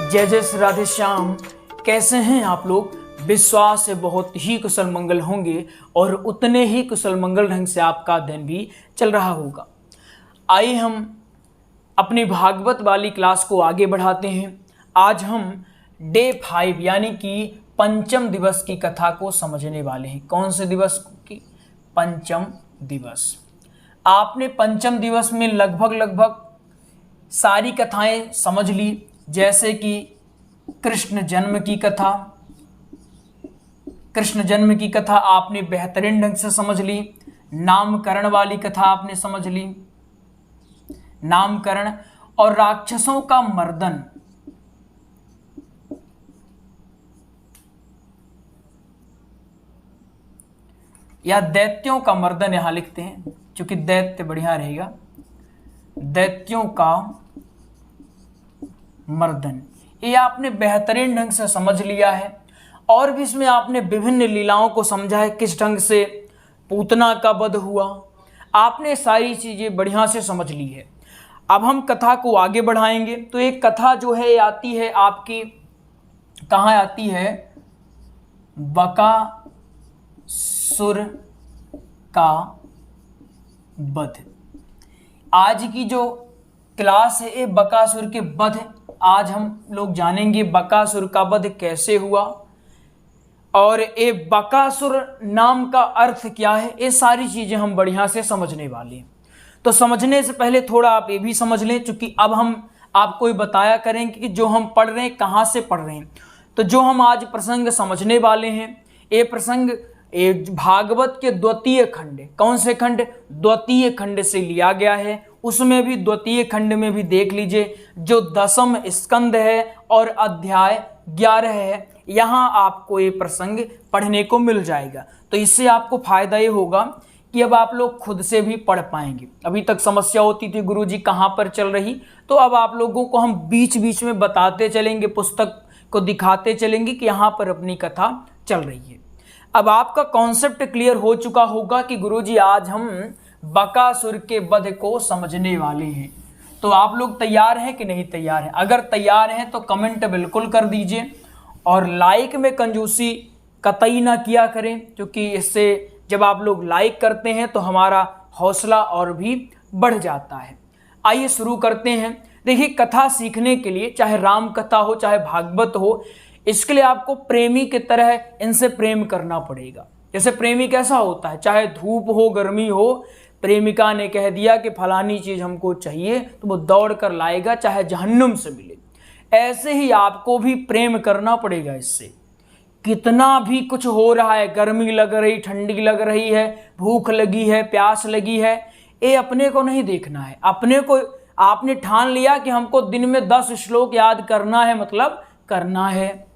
जय जय श्री राधे श्याम। कैसे हैं आप लोग? विश्वास से बहुत ही कुशल मंगल होंगे और उतने ही कुशल मंगल ढंग से आपका दिन भी चल रहा होगा। आइए हम अपनी भागवत वाली क्लास को आगे बढ़ाते हैं। आज हम डे 5 यानी कि पंचम दिवस की कथा को समझने वाले हैं। कौन से दिवस की? पंचम दिवस। आपने पंचम दिवस में लगभग सारी कथाएं समझ ली, जैसे कि कृष्ण जन्म की कथा आपने बेहतरीन ढंग से समझ ली। नामकरण वाली कथा आपने समझ ली, नामकरण और राक्षसों का मर्दन। या दैत्यों का मर्दन यहां लिखते हैं, क्योंकि दैत्य बढ़िया रहेगा। दैत्यों का मर्दन, ये आपने बेहतरीन ढंग से समझ लिया है। और भी इसमें आपने विभिन्न लीलाओं को समझा है, किस ढंग से पूतना का वध हुआ। आपने सारी चीजें बढ़िया से समझ ली है। अब हम कथा को आगे बढ़ाएंगे। तो एक कथा जो है आती है आपकी, कहाँ आती है? बकासुर का वध। आज की जो क्लास है ये बकासुर के वध। आज हम लोग जानेंगे बकासुर का वध कैसे हुआ और ये बकासुर नाम का अर्थ क्या है। ये सारी चीजें हम बढ़िया से समझने वाले हैं। तो समझने से पहले थोड़ा आप ये भी समझ लें, क्योंकि अब हम आपको ये बताया करेंगे कि जो हम पढ़ रहे हैं कहाँ से पढ़ रहे हैं। तो जो हम आज प्रसंग समझने वाले हैं, ये प्रसंग भागवत के द्वितीय खंड, कौन से खंड? द्वितीय खंड से लिया गया है। उसमें भी द्वितीय खंड में भी देख लीजिए, जो 10वां स्कंद है और अध्याय 11 है, यहाँ आपको ये प्रसंग पढ़ने को मिल जाएगा। तो इससे आपको फायदा ये होगा कि अब आप लोग खुद से भी पढ़ पाएंगे। अभी तक समस्या होती थी गुरुजी कहाँ पर चल रही, तो अब आप लोगों को हम बीच बीच में बताते चलेंगे, पुस्तक को दिखाते चलेंगे कि यहाँ पर अपनी कथा चल रही है। अब आपका कॉन्सेप्ट क्लियर हो चुका होगा कि गुरुजी आज हम बकासुर के वध को समझने वाले हैं। तो आप लोग तैयार हैं कि नहीं तैयार हैं? अगर तैयार हैं तो कमेंट बिल्कुल कर दीजिए और लाइक में कंजूसी कतई ना किया करें, क्योंकि इससे जब आप लोग लाइक करते हैं तो हमारा हौसला और भी बढ़ जाता है। आइए शुरू करते हैं। देखिए, कथा सीखने के लिए चाहे राम कथा हो चाहे भागवत हो, इसके लिए आपको प्रेमी की तरह इनसे प्रेम करना पड़ेगा। जैसे प्रेमी कैसा होता है, चाहे धूप हो गर्मी हो, प्रेमिका ने कह दिया कि फलानी चीज हमको चाहिए तो वो दौड़ कर लाएगा, चाहे जहन्नुम से मिले। ऐसे ही आपको भी प्रेम करना पड़ेगा। इससे कितना भी कुछ हो रहा है, गर्मी लग रही, ठंडी लग रही है, भूख लगी है, प्यास लगी है, ये अपने को नहीं देखना है। अपने को आपने ठान लिया कि हमको दिन में 10 श्लोक याद करना है, मतलब करना है।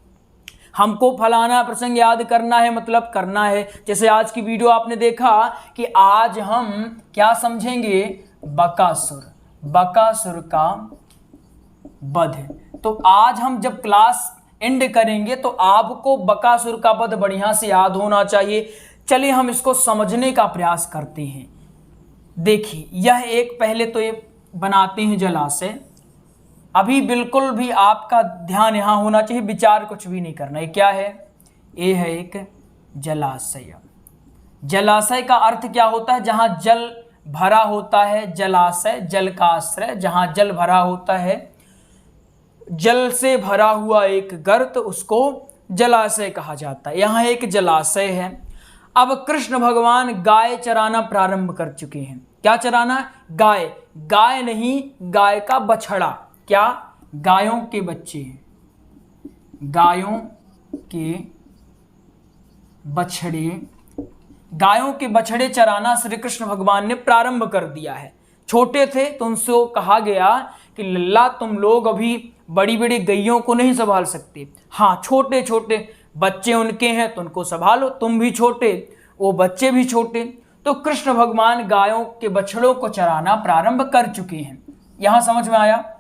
हमको फलाना प्रसंग याद करना है, मतलब करना है। जैसे आज की वीडियो आपने देखा कि आज हम क्या समझेंगे? बकासुर का वध। तो आज हम जब क्लास एंड करेंगे तो आपको बकासुर का वध बढ़िया से याद होना चाहिए। चलिए हम इसको समझने का प्रयास करते हैं। देखिए, यह एक पहले तो ये बनाते हैं जलाशय। अभी बिल्कुल भी आपका ध्यान यहां होना चाहिए, विचार कुछ भी नहीं करना। ये क्या है? ये है एक जलाशय। जलाशय का अर्थ क्या होता है? जहां जल भरा होता है, जलाशय जल का आश्रय। जहां जल भरा होता है, जल से भरा हुआ एक गर्त, उसको जलाशय कहा जाता है। यहाँ एक जलाशय है। अब कृष्ण भगवान गाय चराना प्रारंभ कर चुके हैं। क्या चराना? गाय। गाय नहीं, गाय का बछड़ा। क्या? गायों के बच्चे, गायों के बछड़े। गायों के बछड़े चराना श्री कृष्ण भगवान ने प्रारंभ कर दिया है। छोटे थे तो उनसे कहा गया कि लल्ला तुम लोग अभी बड़ी बड़ी गैयों को नहीं संभाल सकते, हाँ छोटे छोटे बच्चे उनके हैं तो उनको संभालो, तुम भी छोटे, वो बच्चे भी छोटे। तो कृष्ण भगवान गायों के बछड़ों को चराना प्रारंभ कर चुके हैं। यहां समझ में आया?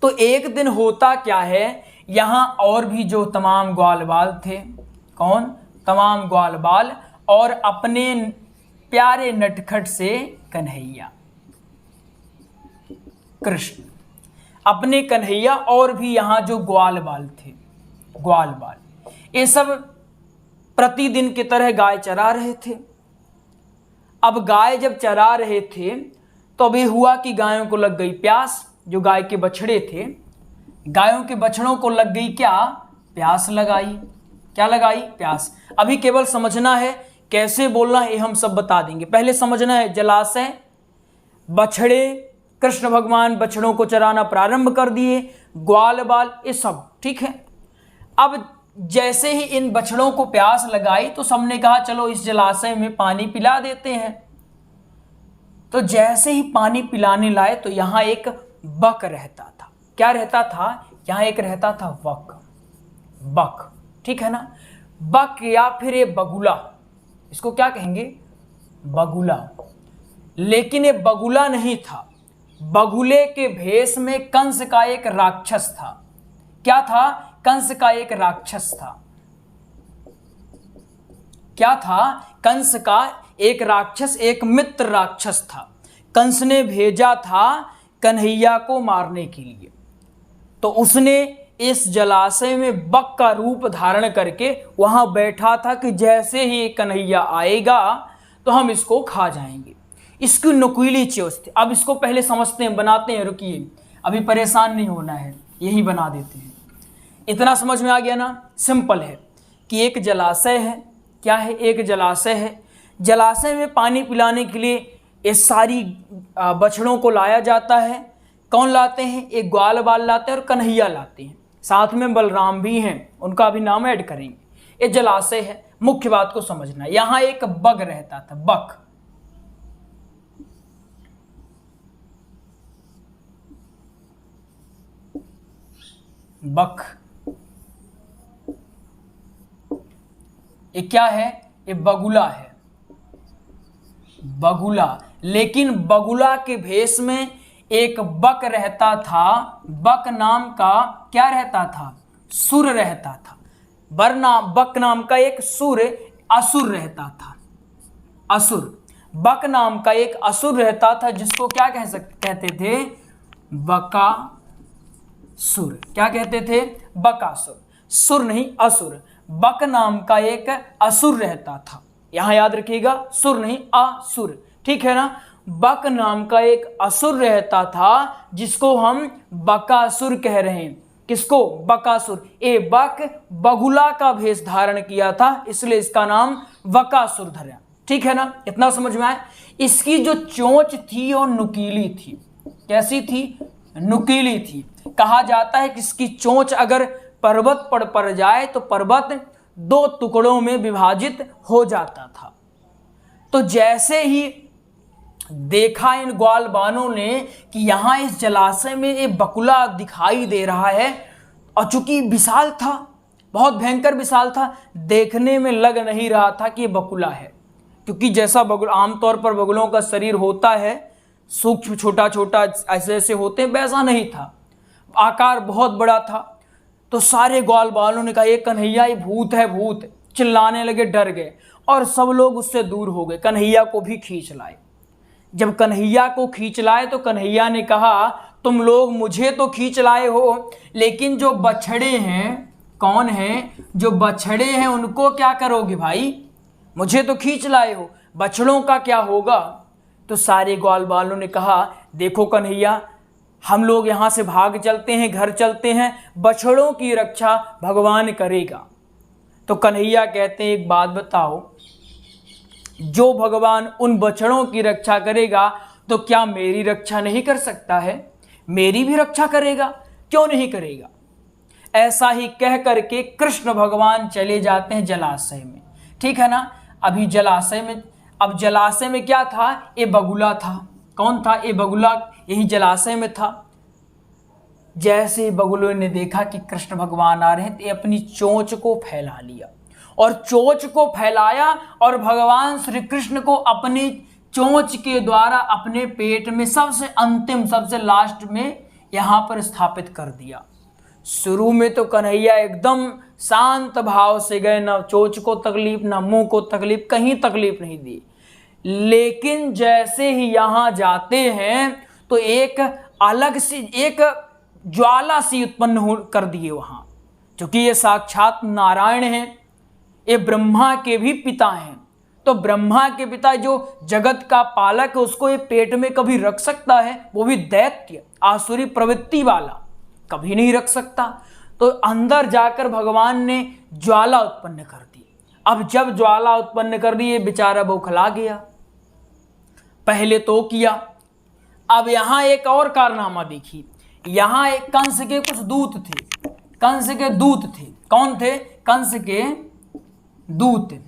तो एक दिन होता क्या है, यहां और भी जो तमाम ग्वाल बाल थे, कौन? तमाम ग्वाल बाल और अपने प्यारे नटखट से कन्हैया कृष्ण। अपने कन्हैया और भी यहाँ जो ग्वाल बाल थे, ग्वाल बाल, ये सब प्रतिदिन की तरह गाय चरा रहे थे। अब गाय जब चरा रहे थे तो अभी हुआ कि गायों को लग गई प्यास। जो गाय के बछड़े थे, गायों के बछड़ों को लग गई क्या? प्यास लगाई। क्या लगाई? प्यास। अभी केवल समझना है, कैसे बोलना है हम सब बता देंगे। पहले समझना है जलाशय, बछड़े, कृष्ण भगवान बछड़ों को चराना प्रारंभ कर दिए, ग्वाल बाल, ये सब ठीक है। अब जैसे ही इन बछड़ों को प्यास लगाई तो सबने कहा चलो इस जलाशय में पानी पिला देते हैं। तो जैसे ही पानी पिलाने लाए तो यहाँ एक बक रहता था। क्या रहता था? यहाँ एक रहता था बक। बक, ठीक है ना? बक या फिर ये बगुला, इसको क्या कहेंगे? बगुला। लेकिन ये बगुला नहीं था, बगुले के भेष में कंस का एक राक्षस था। क्या था? कंस का एक राक्षस था। क्या था? कंस का एक राक्षस, एक मित्र राक्षस था। कंस ने भेजा था कन्हैया को मारने के लिए। तो उसने इस जलाशय में बक का रूप धारण करके वहां बैठा था कि जैसे ही कन्हैया आएगा तो हम इसको खा जाएंगे। इसकी नुकीली चोंच थी। अब इसको पहले समझते हैं, बनाते हैं, रुकिए, अभी परेशान नहीं होना है, यही बना देते हैं। इतना समझ में आ गया ना? सिंपल है कि एक जलाशय है। क्या है? एक जलाशय है। जलाशय में पानी पिलाने के लिए ये सारी बछड़ों को लाया जाता है। कौन लाते हैं? एक ग्वाल बाल लाते हैं और कन्हैया लाते हैं, साथ में बलराम भी हैं, उनका भी नाम ऐड करेंगे। ये जलाशय है। मुख्य बात को समझना, यहाँ एक बग रहता था, बक। बक ये क्या है? ये बगुला है, बगुला। लेकिन बगुला के भेष में एक बक रहता था। बक नाम का क्या रहता था? सुर रहता था। बक नाम का एक असुर रहता था। असुर, बक नाम का एक असुर रहता था, जिसको क्या कहते थे? बकासुर। क्या कहते थे? बकासुर। सुर नहीं, असुर। बक नाम का एक असुर रहता था। यहां याद रखिएगा, सुर नहीं, असुर, ठीक है ना? बक नाम का एक असुर रहता था, जिसको हम बकासुर कह रहे हैं। किसको? बकासुर। ए बक बगुला का भेष धारण किया था, इसलिए इसका नाम बकासुर धरा। ठीक है ना? इतना समझ में आया? इसकी जो चोंच थी वो नुकीली थी। कैसी थी? नुकीली थी। कहा जाता है कि इसकी चोंच अगर पर्वत पर पड़ जाए तो पर्वत 2 टुकड़ों में विभाजित हो जाता था। तो जैसे ही देखा इन ग्वाल बालों ने कि यहाँ इस जलाशय में एक बकुला दिखाई दे रहा है, और चूंकि विशाल था, बहुत भयंकर विशाल था, देखने में लग नहीं रहा था कि ये बकुला है, क्योंकि जैसा बगुला आमतौर पर बगुलों का शरीर होता है, सूक्ष्म छोटा छोटा ऐसे ऐसे होते हैं, वैसा नहीं था, आकार बहुत बड़ा था। तो सारे ग्वाल बालों ने कहा ये कन्हैया, ये भूत है, भूत। चिल्लाने लगे, डर गए, और सब लोग उससे दूर हो गए। कन्हैया को भी खींच लाए। जब कन्हैया को खींच लाए तो कन्हैया ने कहा तुम लोग मुझे तो खींच लाए हो, लेकिन जो बछड़े हैं, कौन हैं? जो बछड़े हैं उनको क्या करोगे भाई? मुझे तो खींच लाए हो, बछड़ों का क्या होगा? तो सारे ग्वाल बालों ने कहा देखो कन्हैया, हम लोग यहाँ से भाग चलते हैं, घर चलते हैं, बछड़ों की रक्षा भगवान करेगा। तो कन्हैया कहते हैं एक बात बताओ, जो भगवान उन बछड़ों की रक्षा करेगा तो क्या मेरी रक्षा नहीं कर सकता है? मेरी भी रक्षा करेगा, क्यों नहीं करेगा? ऐसा ही कह करके कृष्ण भगवान चले जाते हैं जलाशय में। ठीक है ना? अभी जलाशय में, अब जलाशय में क्या था? ये बगुला था। कौन था? ये बगुला यही जलाशय में था। जैसे बगुलों ने देखा कि कृष्ण भगवान आ रहे हैं, तो अपनी चोंच को फैला लिया, और चोंच को फैलाया और भगवान श्री कृष्ण को अपनी चोंच के द्वारा अपने पेट में सबसे अंतिम, सबसे लास्ट में यहाँ पर स्थापित कर दिया। शुरू में तो कन्हैया एकदम शांत भाव से गए, ना चोंच को तकलीफ, ना मुंह को तकलीफ, कहीं तकलीफ नहीं दी। लेकिन जैसे ही यहाँ जाते हैं तो एक अलग सी, एक ज्वाला सी उत्पन्न हो कर दिए वहाँ, क्योंकि ये साक्षात नारायण हैं, ये ब्रह्मा के भी पिता हैं। तो ब्रह्मा के पिता जो जगत का पालक है उसको ये पेट में कभी रख सकता है? वो भी दैत्य आसुरी प्रवृत्ति वाला, कभी नहीं रख सकता। तो अंदर जाकर भगवान ने ज्वाला उत्पन्न कर दी। अब जब ज्वाला उत्पन्न कर दी, ये बेचारा बौखला गया। पहले तो किया, अब यहां एक और कारनामा देखिए। यहां एक कंस के कुछ दूत थे, कंस के दूत थे। कौन थे? कंस के दूत।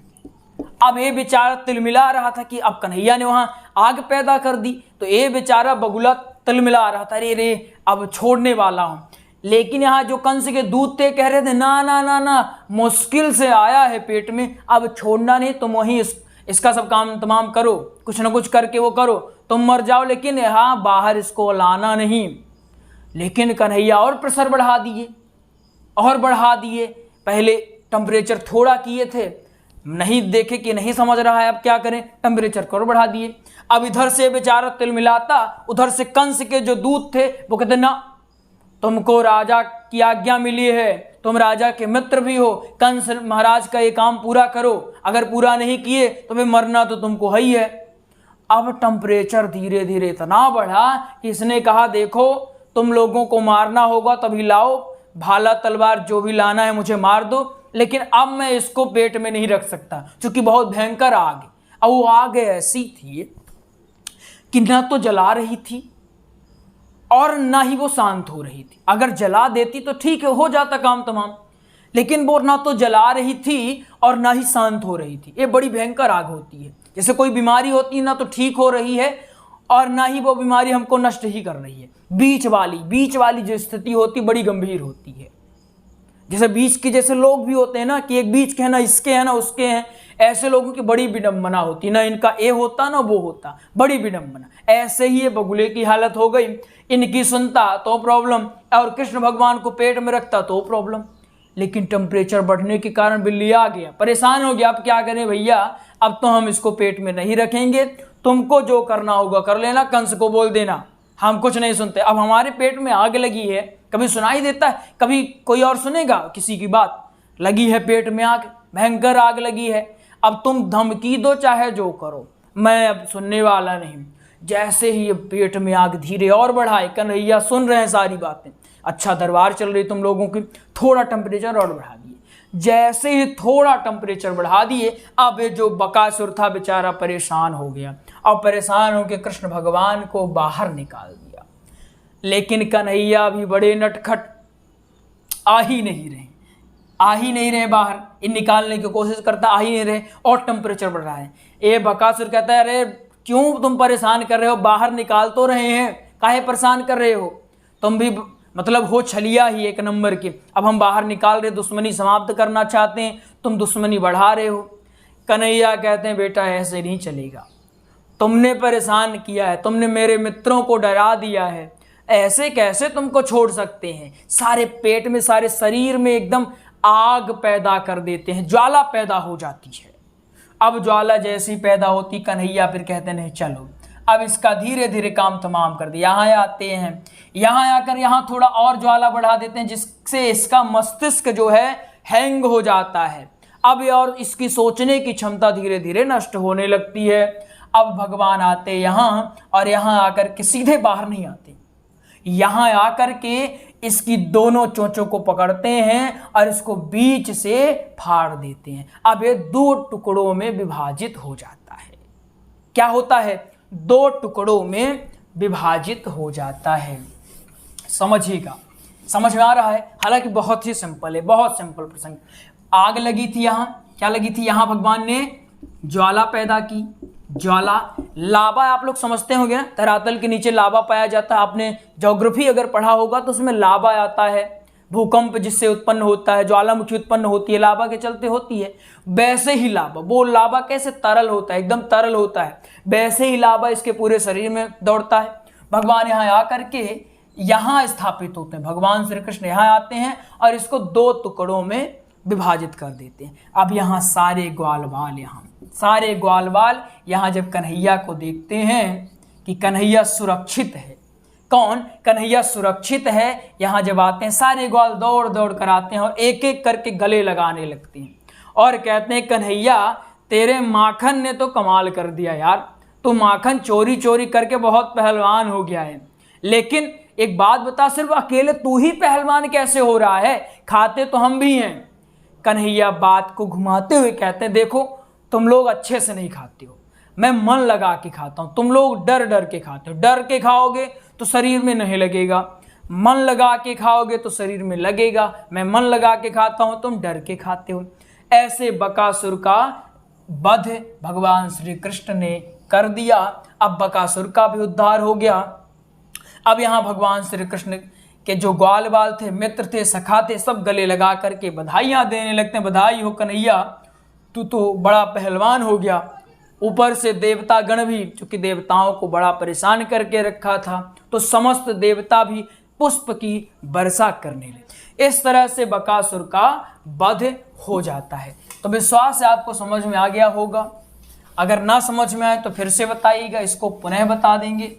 अब ये बेचारा तिलमिला रहा था कि अब कन्हैया ने वहां आग पैदा कर दी, तो ये बेचारा बगुला तिलमिला रहा था, अरे रे अब छोड़ने वाला हूं। लेकिन यहाँ जो कंस के दूत थे कह रहे थे ना ना ना ना, मुश्किल से आया है पेट में, अब छोड़ना नहीं, तुम वहीं इसका सब काम तमाम करो, कुछ ना कुछ करके वो करो, तुम मर जाओ, लेकिन यहाँ बाहर इसको लाना नहीं। लेकिन कन्हैया और प्रेशर बढ़ा दिए, और बढ़ा दिए। पहले टेम्परेचर थोड़ा किए थे, नहीं देखे कि नहीं समझ रहा है, अब क्या करें, टेम्परेचर को और बढ़ा दिए। अब इधर से बेचारा तिलमिलाता, उधर से कंस के जो दूत थे वो कहते ना, तुमको राजा की आज्ञा मिली है, तुम राजा के मित्र भी हो, कंस महाराज का ये काम पूरा करो, अगर पूरा नहीं किए तो फिर मरना तो तुमको है ही है। अब टेम्परेचर धीरे धीरे इतना बढ़ा कि इसने कहा देखो तुम लोगों को मारना होगा तभी लाओ, भाला तलवार जो भी लाना है मुझे मार दो, लेकिन अब मैं इसको पेट में नहीं रख सकता, क्योंकि बहुत भयंकर आग है। अब वो आग ऐसी थी कि ना तो जला रही थी और ना ही वो शांत हो रही थी। अगर जला देती तो ठीक है, हो जाता काम तमाम, लेकिन वो ना तो जला रही थी और ना ही शांत हो रही थी। ये बड़ी भयंकर आग होती है, जैसे कोई बीमारी होती है ना तो ठीक हो रही है और ना ही वो बीमारी हमको नष्ट ही कर रही है। बीच वाली जो स्थिति होती बड़ी गंभीर होती है। जैसे बीच के जैसे लोग भी होते हैं ना, कि एक बीच के हैं ना, इसके हैं ना उसके हैं, ऐसे लोगों की बड़ी विडंबना होती, ना इनका ए होता ना वो होता, बड़ी विडंबना। ऐसे ही ये बगुले की हालत हो गई, इनकी सुनता तो प्रॉब्लम, और कृष्ण भगवान को पेट में रखता तो प्रॉब्लम। लेकिन टेम्परेचर बढ़ने के कारण बिल्ली आ गया, परेशान हो गया, अब क्या करें भैया, अब तो हम इसको पेट में नहीं रखेंगे, तुमको जो करना होगा कर लेना, कंस को बोल देना, हम कुछ नहीं सुनते। अब हमारे पेट में आग लगी है, कभी सुनाई देता है, कभी कोई और सुनेगा किसी की बात? लगी है पेट में आग, भयंकर आग लगी है, अब तुम धमकी दो चाहे जो करो, मैं अब सुनने वाला नहीं। जैसे ही ये पेट में आग धीरे और बढ़ाए, कन्हैया सुन रहे हैं सारी बातें, अच्छा दरबार चल रही तुम लोगों की, थोड़ा टेम्परेचर और बढ़ा दिए। जैसे ही थोड़ा टेम्परेचर बढ़ा दिए, अब ये जो बकासुर था बेचारा परेशान हो गया, अब परेशान होकर कृष्ण भगवान को बाहर निकाल दिया। लेकिन कन्हैया भी बड़े नटखट, आ ही नहीं रहे बाहर, इन निकालने की कोशिश करता, आ ही नहीं रहे, और टेम्परेचर बढ़ रहा है। ये बकासुर कहता है अरे क्यों तुम परेशान कर रहे हो, बाहर निकाल तो रहे हैं, काहे परेशान कर रहे हो, तुम भी मतलब हो छलिया ही एक नंबर के, अब हम बाहर निकाल रहे, दुश्मनी समाप्त करना चाहते हैं, तुम दुश्मनी बढ़ा रहे हो। कन्हैया कहते हैं बेटा ऐसे नहीं चलेगा, तुमने परेशान किया है, तुमने मेरे मित्रों को डरा दिया है, ऐसे कैसे तुमको छोड़ सकते हैं। सारे पेट में, सारे शरीर में एकदम आग पैदा कर देते हैं, ज्वाला पैदा हो जाती है। अब ज्वाला जैसी पैदा होती, कन्हैया फिर कहते नहीं चलो अब इसका धीरे धीरे काम तमाम कर दिया। यहाँ आते हैं, यहाँ आकर यहाँ थोड़ा और ज्वाला बढ़ा देते हैं, जिससे इसका मस्तिष्क जो है हैंग हो जाता है। अब और इसकी सोचने की क्षमता धीरे धीरे नष्ट होने लगती है। अब भगवान आते यहाँ, और यहाँ आकर के सीधे बाहर नहीं आते, यहाँ आकर के इसकी दोनों चोंचों को पकड़ते हैं और इसको बीच से फाड़ देते हैं। अब ये दो टुकड़ों में विभाजित हो जाता है। क्या होता है? दो टुकड़ों में विभाजित हो जाता है। समझिएगा, समझ में आ रहा है? हालांकि बहुत ही सिंपल है, बहुत सिंपल प्रसंग। आग लगी थी यहाँ, क्या लगी थी? यहाँ भगवान ने ज्वाला पैदा की। ज्वाला, लावा आप लोग समझते होंगे ना, धरातल के नीचे लावा पाया जाता है। आपने ज्योग्राफी अगर पढ़ा होगा तो उसमें लावा आता है, भूकंप जिससे उत्पन्न होता है, ज्वालामुखी उत्पन्न होती है, लावा के चलते होती है। वैसे ही लावा, वो लावा कैसे तरल होता है, एकदम तरल होता है, वैसे ही लावा इसके पूरे शरीर में दौड़ता है। भगवान यहाँ आकर के यहाँ स्थापित होते हैं, भगवान श्री कृष्ण यहाँ आते हैं और इसको दो टुकड़ों में विभाजित कर देते हैं। अब यहाँ सारे ग्वालवाल यहाँ जब कन्हैया को देखते हैं कि कन्हैया सुरक्षित है, कौन? कन्हैया सुरक्षित है। यहाँ जब आते हैं सारे ग्वाल दौड़ दौड़ कर आते हैं और एक एक करके गले लगाने लगते हैं और कहते हैं कन्हैया तेरे माखन ने तो कमाल कर दिया यार, तू माखन चोरी चोरी करके बहुत पहलवान हो गया है, लेकिन एक बात बता, सिर्फ अकेले तू ही पहलवान कैसे हो रहा है? खाते तो हम भी हैं। कन्हैया बात को घुमाते हुए कहते हैं देखो तुम लोग अच्छे से नहीं खाते हो, मैं मन लगा के खाता हूँ, तुम लोग डर डर के खाते हो। डर के खाओगे तो शरीर में नहीं लगेगा, मन लगा के खाओगे तो शरीर में लगेगा। मैं मन लगा के खाता हूँ, तुम डर के खाते हो। ऐसे बकासुर का वध भगवान श्री कृष्ण ने कर दिया। अब बकासुर का भी उद्धार हो गया। अब यहाँ भगवान श्री कृष्ण के जो ग्वाल बाल थे, मित्र थे, सखा थे, सब गले लगा करके बधाइयाँ देने लगते हैं। बधाई हो कन्हैया, तू तो बड़ा पहलवान हो गया। ऊपर से देवता गण भी, चूंकि देवताओं को बड़ा परेशान करके रखा था, तो समस्त देवता भी पुष्प की वर्षा करने लगे। इस तरह से बकासुर का वध हो जाता है। तो विश्वास है आपको समझ में आ गया होगा। अगर ना समझ में आए तो फिर से बताइएगा, इसको पुनः बता देंगे,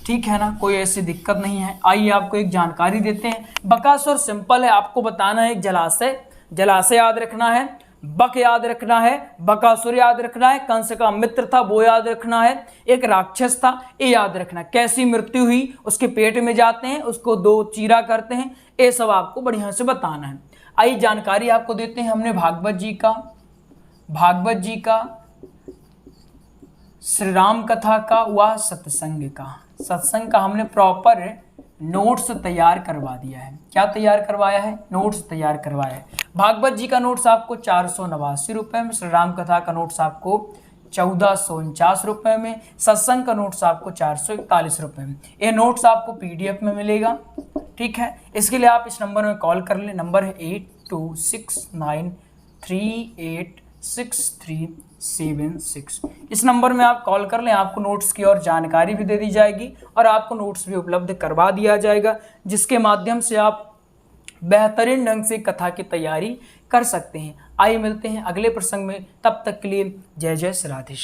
ठीक है ना, कोई ऐसी दिक्कत नहीं है। आइए आपको एक जानकारी देते हैं। बकासुर सिंपल है, आपको बताना है एक जलाशय, जलाशय याद रखना है, बक याद रखना है, बकासुर याद रखना है, कंस का मित्र था वो याद रखना है, एक राक्षस था ये याद रखना है। कैसी मृत्यु हुई, उसके पेट में जाते हैं, उसको 2 चीरा करते हैं, ये सब आपको बढ़िया से बताना है। आइए जानकारी आपको देते हैं। हमने भागवत जी का श्री राम कथा का व सत्संग का हमने प्रॉपर नोट्स तैयार करवा दिया है। क्या तैयार करवाया है? नोट्स तैयार करवाया है। भागवत जी का नोट्स आपको 489 रुपये में, श्री राम कथा का नोट्स आपको 1449 रुपये में, सत्संग का नोट्स आपको 441 रुपये में। ये नोट्स आपको PDF में मिलेगा, ठीक है। इसके लिए आप इस नंबर में कॉल कर लें। नंबर है 8269386376। इस नंबर में आप कॉल कर लें, आपको नोट्स की और जानकारी भी दे दी जाएगी और आपको नोट्स भी उपलब्ध करवा दिया जाएगा, जिसके माध्यम से आप बेहतरीन ढंग से कथा की तैयारी कर सकते हैं। आइए मिलते हैं अगले प्रसंग में, तब तक के लिए जय जय श्री राधेश्याम।